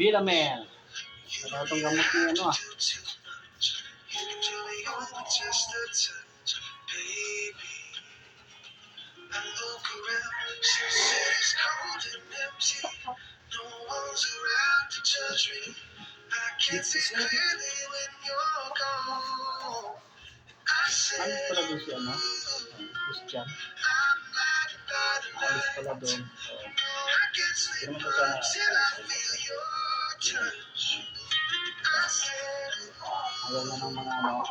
Bilamel. Wala itong gamot ni ano ah. Ano pala doon si ano? Christian. Alis pala doon. Hindi naman ito ayaw na ng mga ano.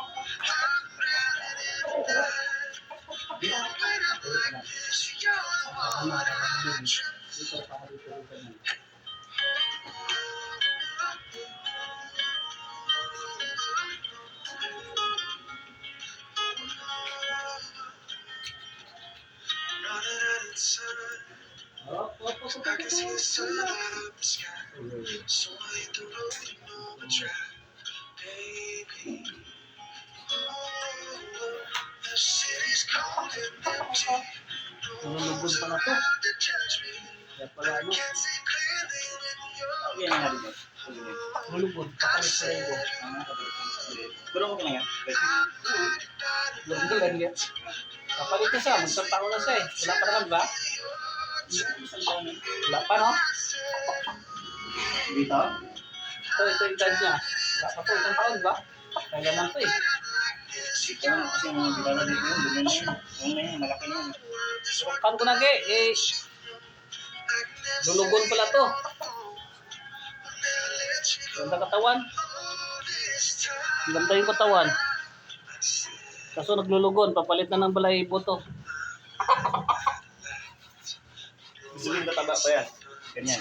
I can see the sun up the sky, so I hit the road and overdrive, baby. The city's cold and empty. No one's around to judge me. I can't see clearly when you're gone. Malubod, pakalis sa iyo. Pero mo kailangan? Lagi yan. Kapalit na siya, magsang taon na siya eh. Wala pa naman ba? Wala pa no? Dito? Ito yung edad niya. Wala pa po, isang taon ba? Kaya ganun to eh. Ito na, kasi yung bitala dito yun, dumi na yun. Yung na yun, malaki na yun. Sukan ko na eh. Lulugon pala to. Ganda katawan. Ganda yung katawan. Kaso naglulugon, papalit na ng balahibo to. Gusto mo yung tataba pa yan? Ganyan.